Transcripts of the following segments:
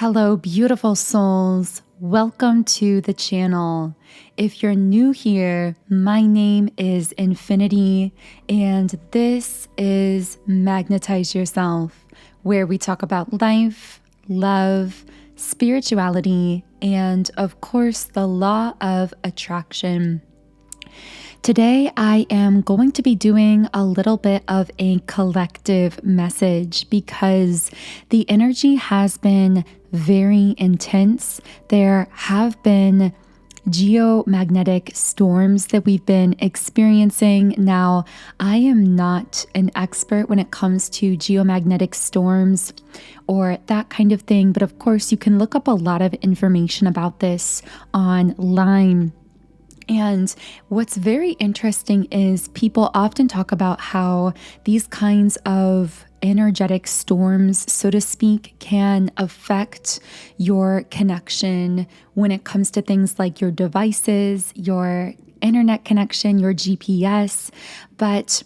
Hello, beautiful souls. Welcome to the channel. If you're new here, my name is Infinity, and this is Magnetize Yourself, where we talk about life, love, spirituality, and of course, the law of attraction. Today, I am going to be doing a little bit of a collective message because the energy has been very intense. There have been geomagnetic storms that we've been experiencing. Now, I am not an expert when it comes to geomagnetic storms or that kind of thing, but of course, you can look up a lot of information about this online. And what's very interesting is people often talk about how these kinds of energetic storms, so to speak, can affect your connection when it comes to things like your devices, your internet connection, your GPS. But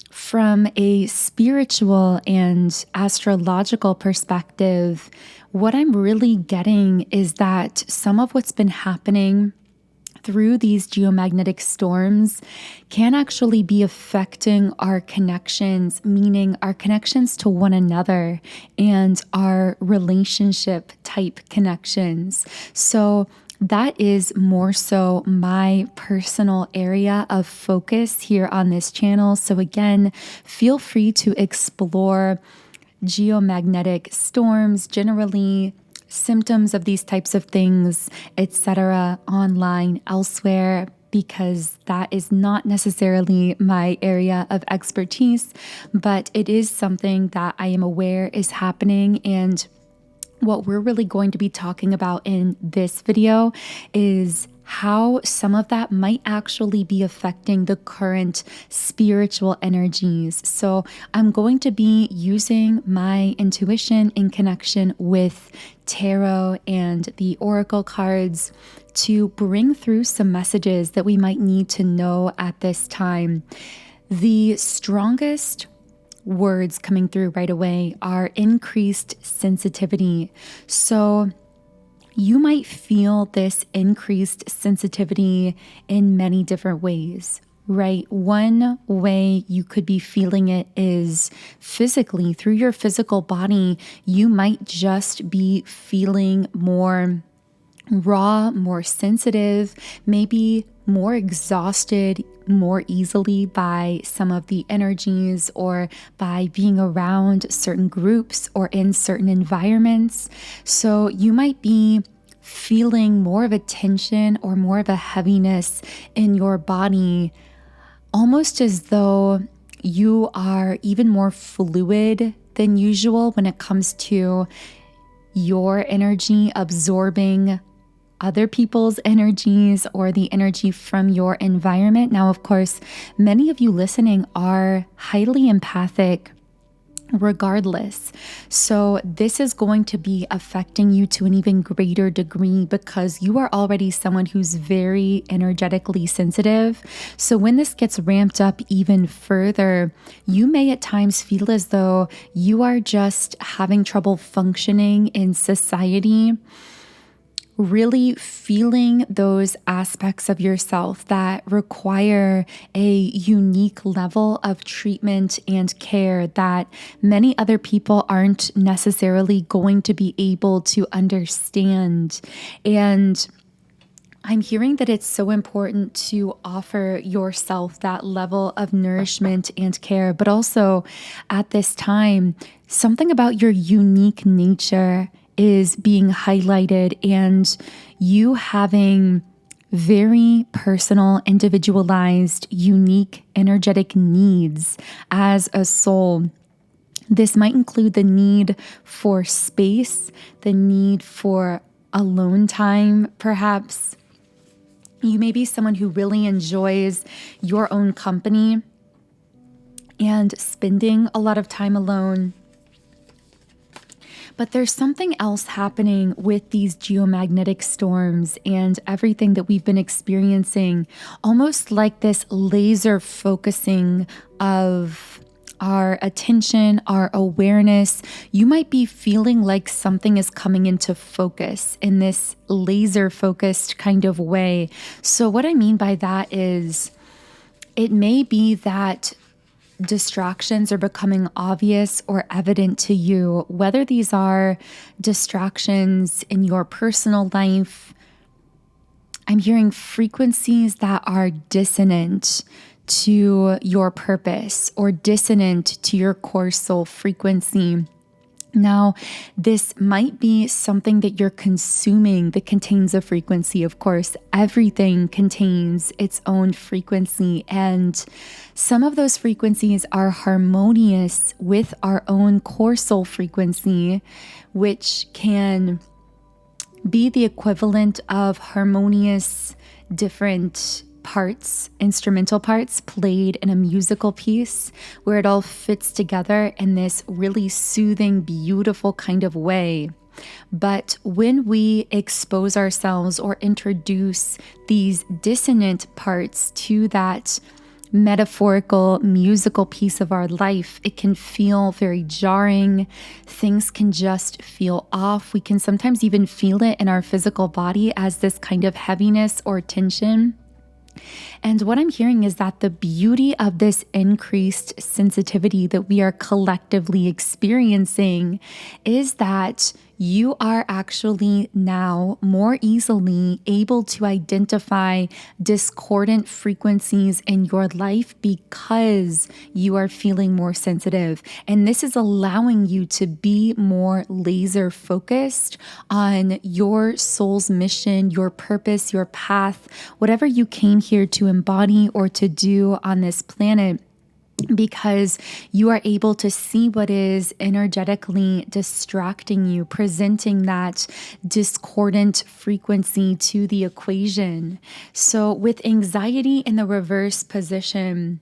from a spiritual and astrological perspective, what I'm really getting is that some of what's been happening through these geomagnetic storms can actually be affecting our connections, meaning our connections to one another and our relationship type connections. So that is more so my personal area of focus here on this channel. So again, feel free to explore geomagnetic storms, generally symptoms of these types of things, etc., online, elsewhere, because that is not necessarily my area of expertise, but it is something that I am aware is happening. And what we're really going to be talking about in this video is how some of that might actually be affecting the current spiritual energies. So I'm going to be using my intuition in connection with tarot and the oracle cards to bring through some messages that we might need to know at this time. The strongest words coming through right away are increased sensitivity. So you might feel this increased sensitivity in many different ways, right? One way you could be feeling it is physically, through your physical body. You might just be feeling more raw, more sensitive, maybe more exhausted more easily by some of the energies or by being around certain groups or in certain environments. So you might be feeling more of a tension or more of a heaviness in your body, almost as though you are even more fluid than usual when it comes to your energy absorbing other people's energies or the energy from your environment. Now, of course, many of you listening are highly empathic regardless. So this is going to be affecting you to an even greater degree because you are already someone who's very energetically sensitive. So when this gets ramped up even further, you may at times feel as though you are just having trouble functioning in society, really feeling those aspects of yourself that require a unique level of treatment and care that many other people aren't necessarily going to be able to understand. And I'm hearing that it's so important to offer yourself that level of nourishment and care, but also at this time, something about your unique nature is being highlighted, and you having very personal, individualized, unique, energetic needs as a soul. This might include the need for space, the need for alone time, perhaps. You may be someone who really enjoys your own company and spending a lot of time alone. But there's something else happening with these geomagnetic storms and everything that we've been experiencing, almost like this laser focusing of our attention, our awareness. You might be feeling like something is coming into focus in this laser focused kind of way. So what I mean by that is it may be that distractions are becoming obvious or evident to you, whether these are distractions in your personal life. I'm hearing frequencies that are dissonant to your purpose or dissonant to your core soul frequency. Now, this might be something that you're consuming that contains a frequency. Of course, everything contains its own frequency, and some of those frequencies are harmonious with our own core soul frequency, which can be the equivalent of harmonious different parts, instrumental parts played in a musical piece where it all fits together in this really soothing, beautiful kind of way. But when we expose ourselves or introduce these dissonant parts to that metaphorical musical piece of our life, it can feel very jarring. Things can just feel off. We can sometimes even feel it in our physical body as this kind of heaviness or tension. And what I'm hearing is that the beauty of this increased sensitivity that we are collectively experiencing is that you are actually now more easily able to identify discordant frequencies in your life because you are feeling more sensitive. And this is allowing you to be more laser focused on your soul's mission, your purpose, your path, whatever you came here to embody or to do on this planet, because you are able to see what is energetically distracting you, presenting that discordant frequency to the equation. So with anxiety in the reverse position,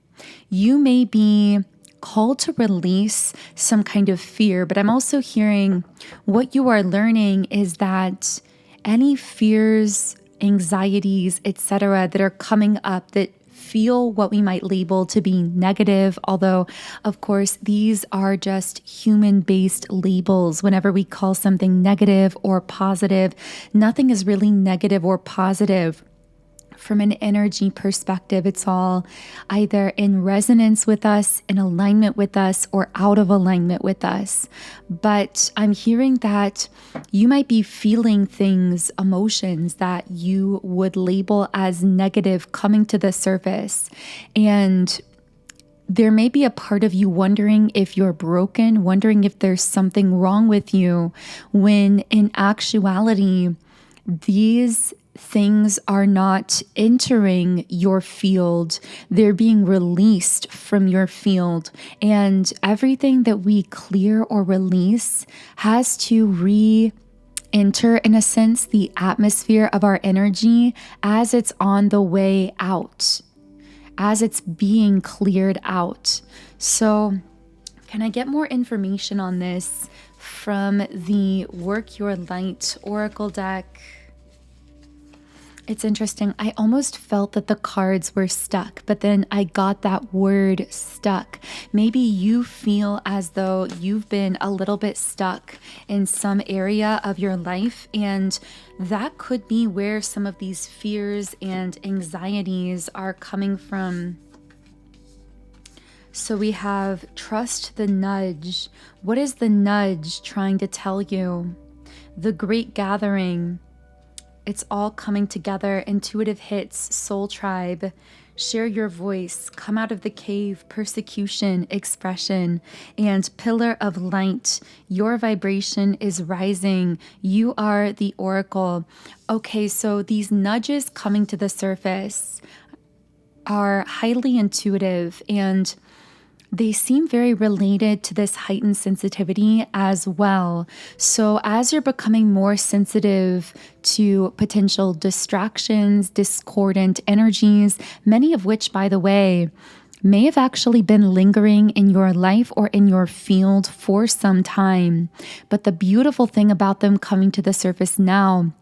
you may be called to release some kind of fear, but I'm also hearing what you are learning is that any fears, anxieties, etc., that are coming up that feel what we might label to be negative, although of course these are just human-based labels. Whenever we call something negative or positive, nothing is really negative or positive. From an energy perspective, it's all either in resonance with us, in alignment with us, or out of alignment with us. But I'm hearing that you might be feeling things, emotions that you would label as negative coming to the surface. And there may be a part of you wondering if you're broken, wondering if there's something wrong with you, when in actuality, these things are not entering your field. They're being released from your field. And everything that we clear or release has to re-enter, in a sense, the atmosphere of our energy as it's on the way out, as it's being cleared out. So can I get more information on this from the Work Your Light Oracle deck? It's interesting. I almost felt that the cards were stuck, but then I got that word stuck. Maybe you feel as though you've been a little bit stuck in some area of your life, and that could be where some of these fears and anxieties are coming from. So we have trust the nudge. What is the nudge trying to tell you? The great gathering. It's all coming together. Intuitive hits, soul tribe, share your voice, come out of the cave, persecution, expression, and pillar of light. Your vibration is rising. You are the oracle. Okay, so these nudges coming to the surface are highly intuitive, and they seem very related to this heightened sensitivity as well. So as you're becoming more sensitive to potential distractions, discordant energies, many of which, by the way, may have actually been lingering in your life or in your field for some time. But the beautiful thing about them coming to the surface now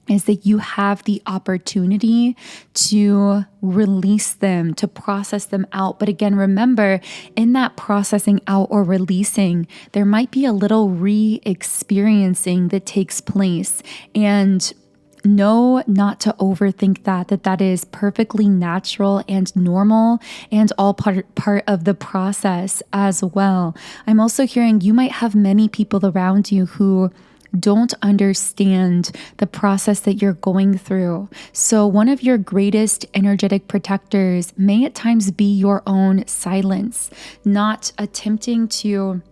is that you have the opportunity to release them, to process them out. But again, remember, in that processing out or releasing, there might be a little re-experiencing that takes place. And know not to overthink that is perfectly natural and normal and all part of the process as well. I'm also hearing you might have many people around you who don't understand the process that you're going through. So one of your greatest energetic protectors may at times be your own silence, not attempting to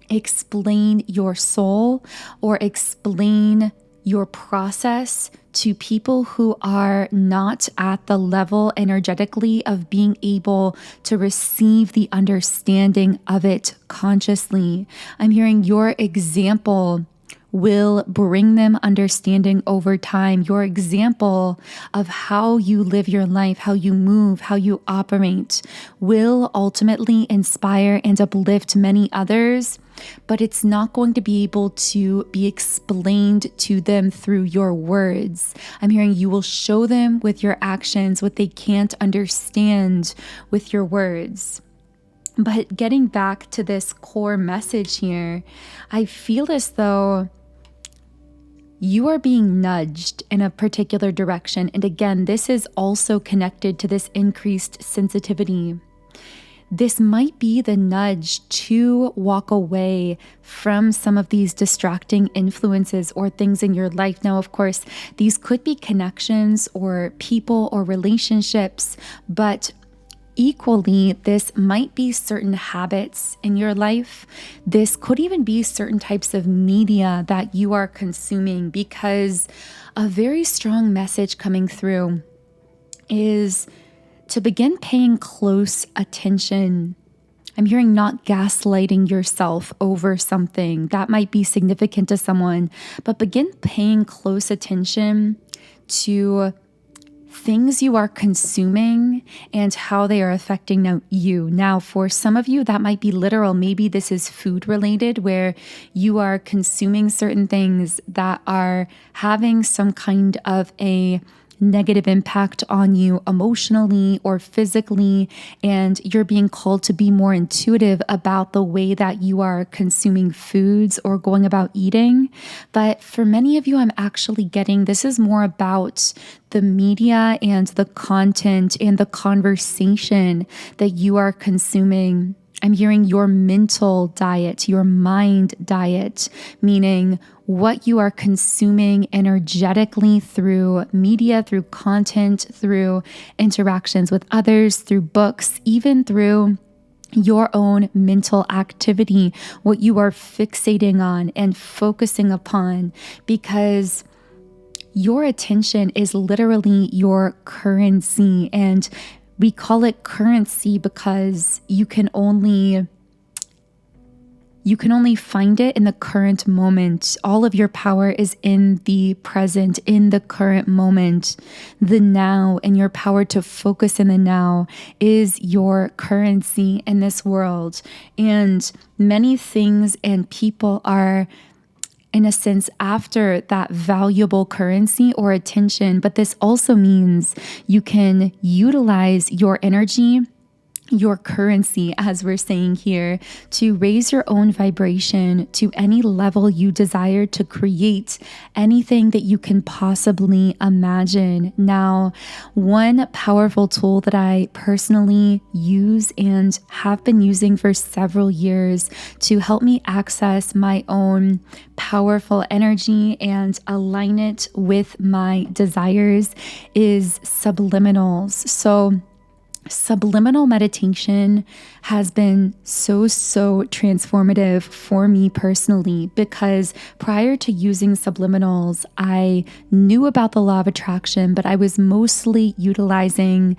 explain your soul or explain your process to people who are not at the level energetically of being able to receive the understanding of it consciously. I'm hearing your example will bring them understanding over time. Your example of how you live your life, how you move, how you operate will ultimately inspire and uplift many others, but it's not going to be able to be explained to them through your words. I'm hearing you will show them with your actions what they can't understand with your words. But getting back to this core message here, I feel as though you are being nudged in a particular direction. And again, this is also connected to this increased sensitivity. This might be the nudge to walk away from some of these distracting influences or things in your life. Now, of course, these could be connections or people or relationships, but equally, this might be certain habits in your life. This could even be certain types of media that you are consuming, because a very strong message coming through is to begin paying close attention. I'm hearing not gaslighting yourself over something that might be significant to someone, but begin paying close attention to things you are consuming and how they are affecting you. Now, for some of you, that might be literal. Maybe this is food related, where you are consuming certain things that are having some kind of a negative impact on you emotionally or physically, and you're being called to be more intuitive about the way that you are consuming foods or going about eating. But for many of you, I'm actually getting this is more about the media and the content and the conversation that you are consuming. I'm hearing your mental diet, your mind diet, meaning what you are consuming energetically through media, through content, through interactions with others, through books, even through your own mental activity, what you are fixating on and focusing upon, because your attention is literally your currency. And we call it currency because you can only find it in the current moment. All of your power is in the present, in the current moment, the now, and your power to focus in the now is your currency in this world. And many things and people are, in a sense, after that valuable currency or attention. But this also means you can utilize your energy, your currency, as we're saying here, to raise your own vibration to any level you desire to create anything that you can possibly imagine. Now, one powerful tool that I personally use and have been using for several years to help me access my own powerful energy and align it with my desires is Subliminals. So subliminal meditation has been so transformative for me personally, because prior to using subliminals, I knew about the law of attraction, but I was mostly utilizing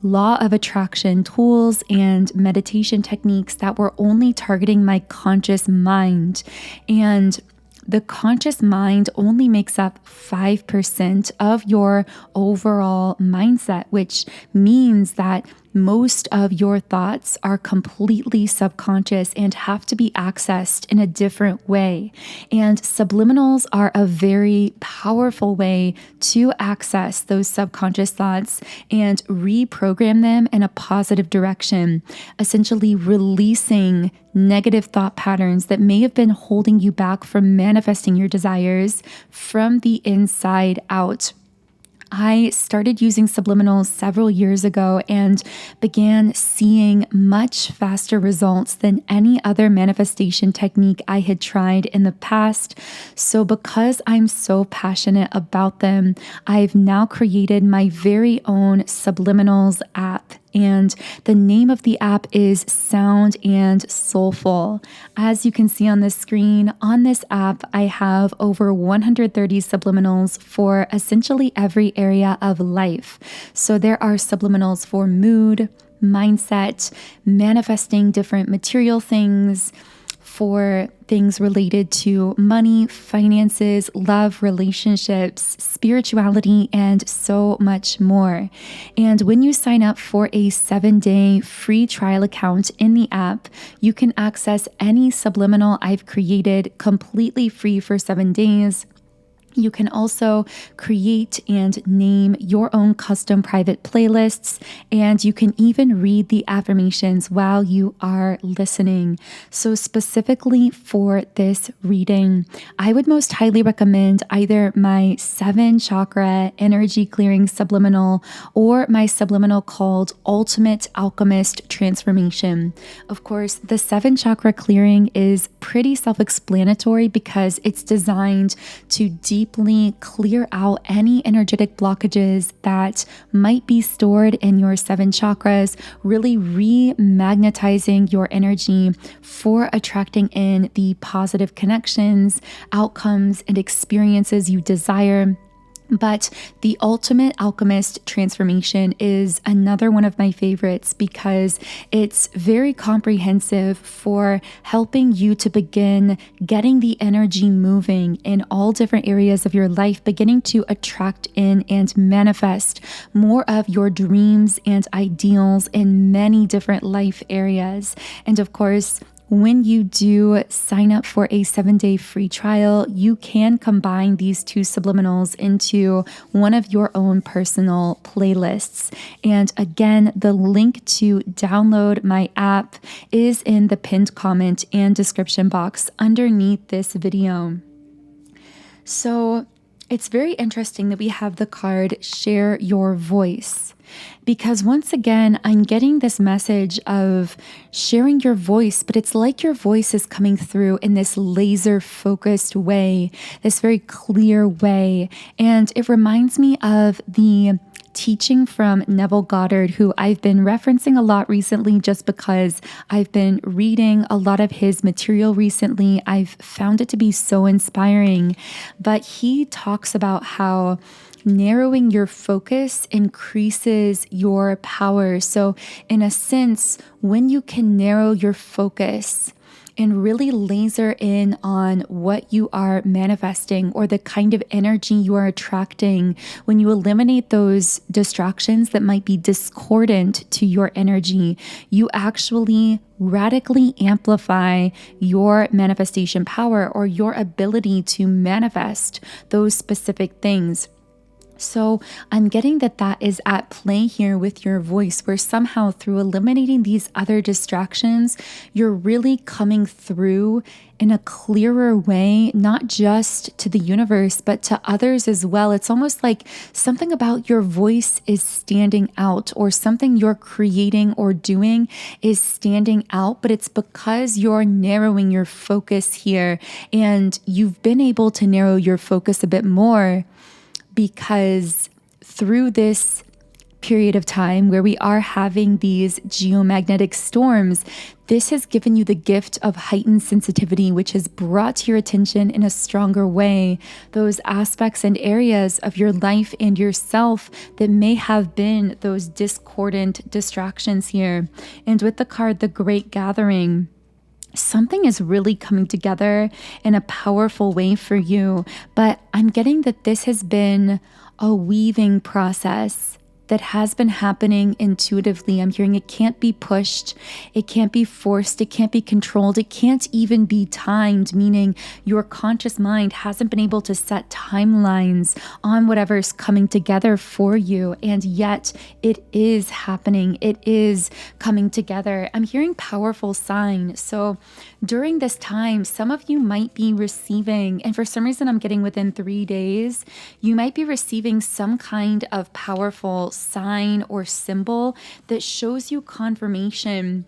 law of attraction tools and meditation techniques that were only targeting my conscious mind. And the conscious mind only makes up 5% of your overall mindset, which means that most of your thoughts are completely subconscious and have to be accessed in a different way. And subliminals are a very powerful way to access those subconscious thoughts and reprogram them in a positive direction, essentially releasing negative thought patterns that may have been holding you back from manifesting your desires from the inside out. I started using subliminals several years ago and began seeing much faster results than any other manifestation technique I had tried in the past. So because I'm so passionate about them, I've now created my very own Subliminals app. And the name of the app is Sound and Soulful. As you can see on the screen, on this app, I have over 130 subliminals for essentially every area of life. So there are subliminals for mood, mindset, manifesting different material things, for things related to money, finances, love, relationships, spirituality, and so much more. And when you sign up for a 7-day free trial account in the app, you can access any subliminal I've created completely free for 7 days. You can also create and name your own custom private playlists, and you can even read the affirmations while you are listening. So specifically for this reading, I would most highly recommend either my 7 chakra energy clearing subliminal or my subliminal called Ultimate Alchemist Transformation. Of course, the 7 chakra clearing is pretty self-explanatory because it's designed to deeply clear out any energetic blockages that might be stored in your 7 chakras, really re-magnetizing your energy for attracting in the positive connections, outcomes, and experiences you desire. But the Ultimate Alchemist Transformation is another one of my favorites because it's very comprehensive for helping you to begin getting the energy moving in all different areas of your life, beginning to attract in and manifest more of your dreams and ideals in many different life areas. And of course, when you do sign up for a 7-day free trial, you can combine these 2 subliminals into one of your own personal playlists. And again, the link to download my app is in the pinned comment and description box underneath this video. So it's very interesting that we have the card Share Your Voice. Because once again, I'm getting this message of sharing your voice, but it's like your voice is coming through in this laser focused way, this very clear way. And it reminds me of the teaching from Neville Goddard, who I've been referencing a lot recently just because I've been reading a lot of his material recently. I've found it to be so inspiring. But he talks about how narrowing your focus increases your power. So in a sense, when you can narrow your focus and really laser in on what you are manifesting or the kind of energy you are attracting, when you eliminate those distractions that might be discordant to your energy, you actually radically amplify your manifestation power or your ability to manifest those specific things. So I'm getting that is at play here with your voice, where somehow through eliminating these other distractions, you're really coming through in a clearer way, not just to the universe, but to others as well. It's almost like something about your voice is standing out, or something you're creating or doing is standing out, but it's because you're narrowing your focus here, and you've been able to narrow your focus a bit more because through this period of time where we are having these geomagnetic storms, this has given you the gift of heightened sensitivity, which has brought to your attention in a stronger way those aspects and areas of your life and yourself that may have been those discordant distractions here. And with the card, the Great Gathering, something is really coming together in a powerful way for you. But I'm getting that this has been a weaving process that has been happening intuitively. I'm hearing it can't be pushed, it can't be forced, it can't be controlled, it can't even be timed, meaning your conscious mind hasn't been able to set timelines on whatever's coming together for you, and yet it is happening. It is coming together. I'm hearing powerful sign. So during this time, some of you might be receiving, and for some reason I'm getting within 3 days, you might be receiving some kind of powerful sign or symbol that shows you confirmation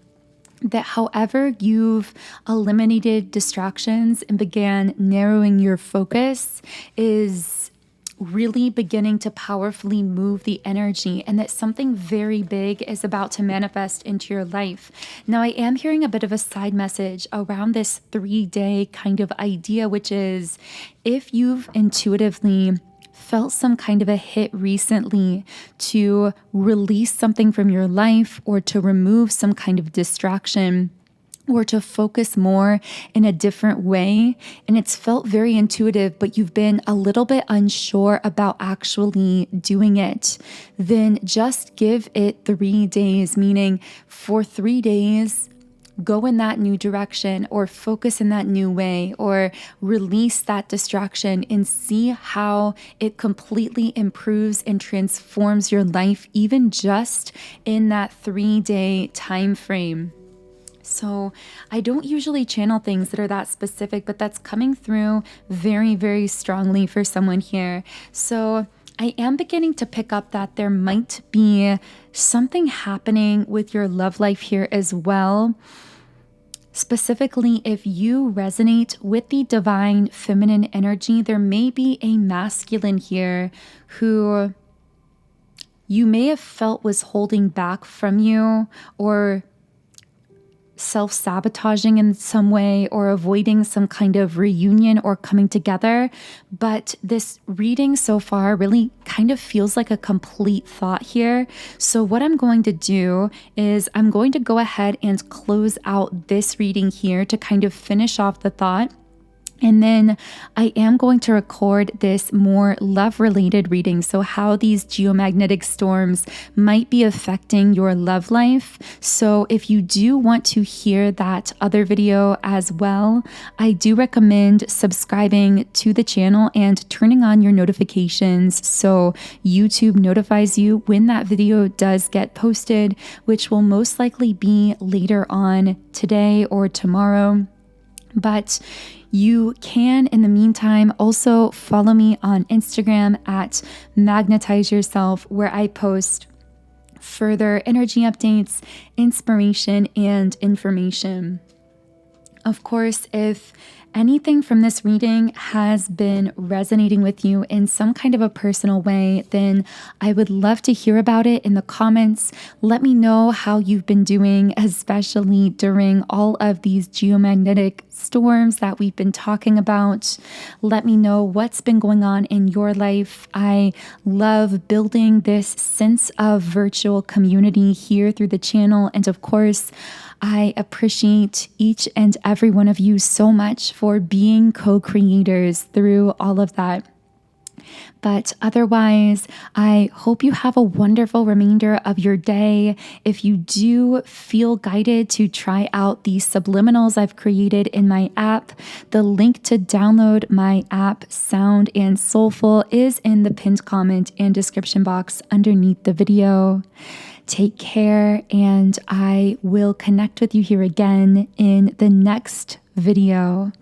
that however you've eliminated distractions and began narrowing your focus is really beginning to powerfully move the energy, and that something very big is about to manifest into your life. Now, I am hearing a bit of a side message around this 3-day kind of idea, which is if you've intuitively felt some kind of a hit recently to release something from your life or to remove some kind of distraction, or to focus more in a different way, and it's felt very intuitive, but you've been a little bit unsure about actually doing it, then just give it 3 days, meaning for 3 days, go in that new direction or focus in that new way or release that distraction and see how it completely improves and transforms your life, even just in that 3-day time frame. So I don't usually channel things that are that specific, but that's coming through very, very strongly for someone here. So I am beginning to pick up that there might be something happening with your love life here as well. Specifically, if you resonate with the divine feminine energy, there may be a masculine here who you may have felt was holding back from you or self-sabotaging in some way or avoiding some kind of reunion or coming together. But this reading so far really kind of feels like a complete thought here. So what I'm going to do is I'm going to go ahead and close out this reading here to kind of finish off the thought. And then I am going to record this more love-related reading, so how these geomagnetic storms might be affecting your love life. So if you do want to hear that other video as well, I do recommend subscribing to the channel and turning on your notifications so YouTube notifies you when that video does get posted, which will most likely be later on today or tomorrow. But you can, in the meantime, also follow me on Instagram at Magnetize Yourself, where I post further energy updates, inspiration, and information. Of course, if anything from this reading has been resonating with you in some kind of a personal way, then I would love to hear about it in the comments. Let me know how you've been doing, especially during all of these geomagnetic storms that we've been talking about. Let me know what's been going on in your life. I love building this sense of virtual community here through the channel. And of course, I appreciate each and every one of you so much for being co-creators through all of that. But otherwise, I hope you have a wonderful remainder of your day. If you do feel guided to try out the subliminals I've created in my app, the link to download my app, Sound and Soulful, is in the pinned comment and description box underneath the video. Take care, and I will connect with you here again in the next video.